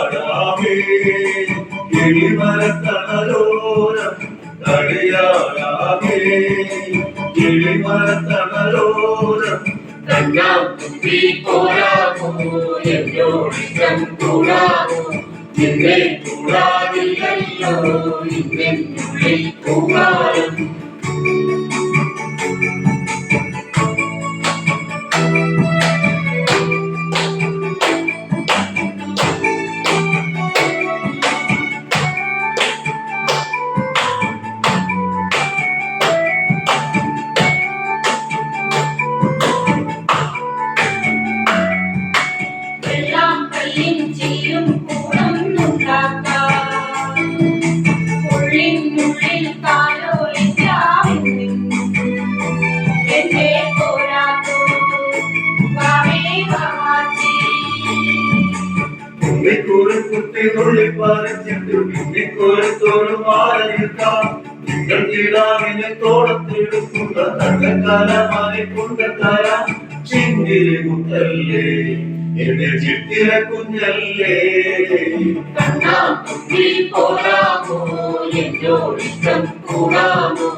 കളിയാടാമേ കിളിമരത്തണലോരം കളിയാടാമേ കിളിമരത്തണലോരം കണ്ണാമ്പി പോരാമോ എന്നോടിഷ്ടം കൂടാമോ നിന്നെ കൂടാതില്ലല്ലോ ഇന്നെന്നുള്ളിൽ കൂടാനും കുട്ടിനുള്ളിൽ പറിച്ചിട്ട് പിന്നിക്കൊരുത്തോട് മാറിയിരിക്കാം നിങ്ങൾ കിടാവിനെ തോളത്തെടുക്കുന്ന തങ്കക്കാലമായി കൊണ്ടുതരാം ചിങ്കിരി മുത്തല്ലേ എന്റെ ചിത്തിര കുഞ്ഞല്ലേ കണ്ണാമ്പി പോരാമോ എന്നോടിഷ്ടം കൂടാമോ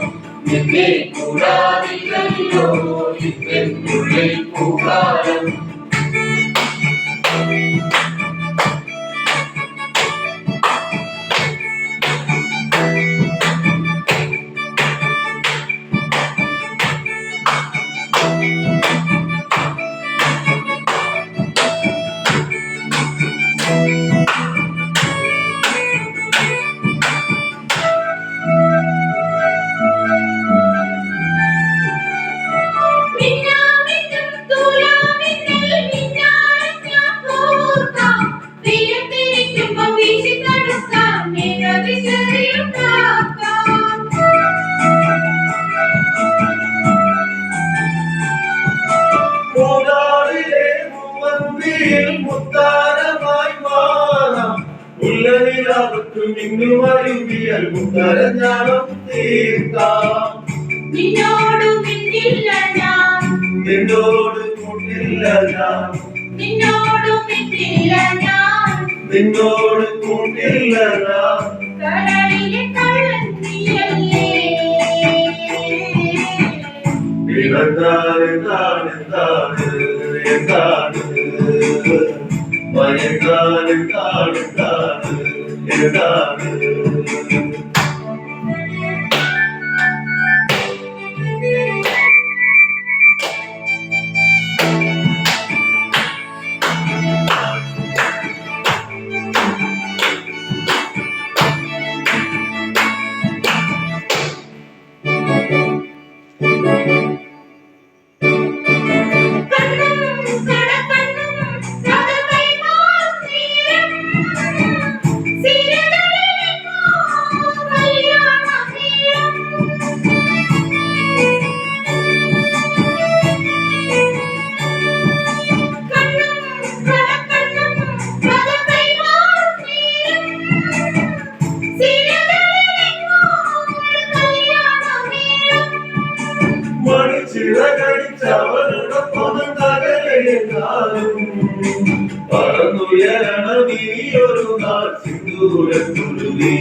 നിന്നെ കൂടാതില്ലല്ലോ ഇന്നെന്നുള്ളിൽ കൂടാനും മുത്താരമായി മാറാം ഉള്ളതിലാവത്തും ഇന്നു വരുവിയൽ മുത്തരഞ്ഞാണം തീർക്കാം നിന്നോട് മിണ്ടില്ല ഞാൻ നിന്നോട് കൂട്ടില്ല ഞാൻ നിന്നോട് മിണ്ടില്ല ഞാൻ നിന്നോട് കൂട്ടില്ല ഞാൻ കടലിലെ കള്ളൻ നീയല്ലേ എന്താണ് എന്താണ് എന്താണ് എന്താണ് മയങ്ങാൻ എന്താണ് എന്താണ് എന്താണ് ചിറകടിച്ചവനോടൊപ്പം നഗരേക്കാളും പറന്നുയരണം ഇനിയൊരു നാൾ സിന്ദൂരത്തുരുവി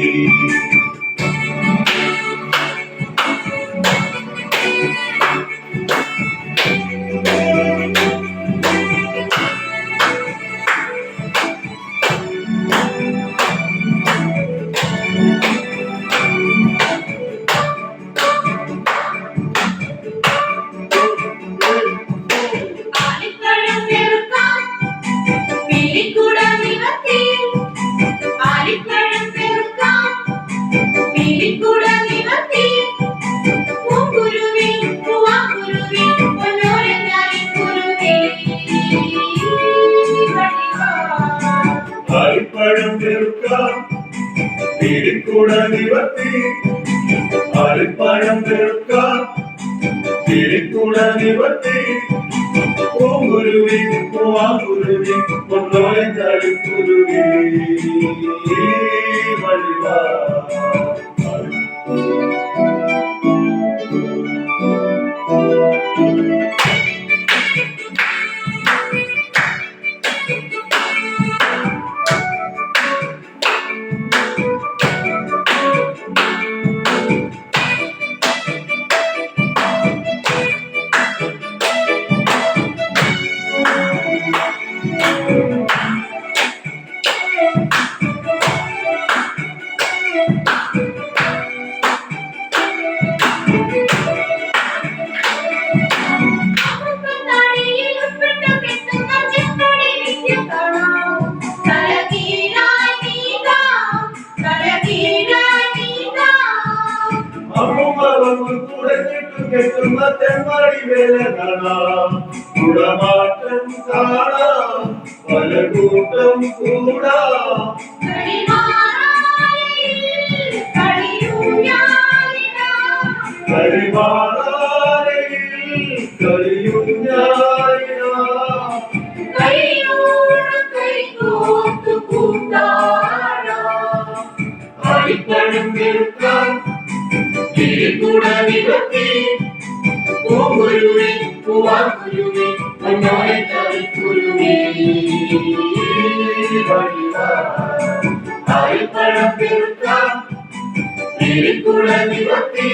ആലിപ്പഴം വെറുക്കാം പിടിക്കൂട നിവർത്തി ആലിപ്പഴം വെറുക്കാം പിടിക്കൂട നിവർത്തി പൂങ്കുരുവി പൂവാങ്കുരുവി പൊന്നോലി കുരുവി വഴിവാ വടിവേല കാണാം കുടമാറ്റം കാണാം പല കൂട്ടം കൂടാം കരിമാറാലയിൽ കളിയുഞ്ഞാലിടാം അടിപ്പഴം പെരുക്കാൻ തിരിക്കുട നിവർത്തി പൂങ്കുരുവി പൂവാങ്കുരുവി പൊന്നോരെ കളിക്കുരുവി അടിപ്പഴം പെരുക്കാൻ തിരിക്കുട നിവർത്തി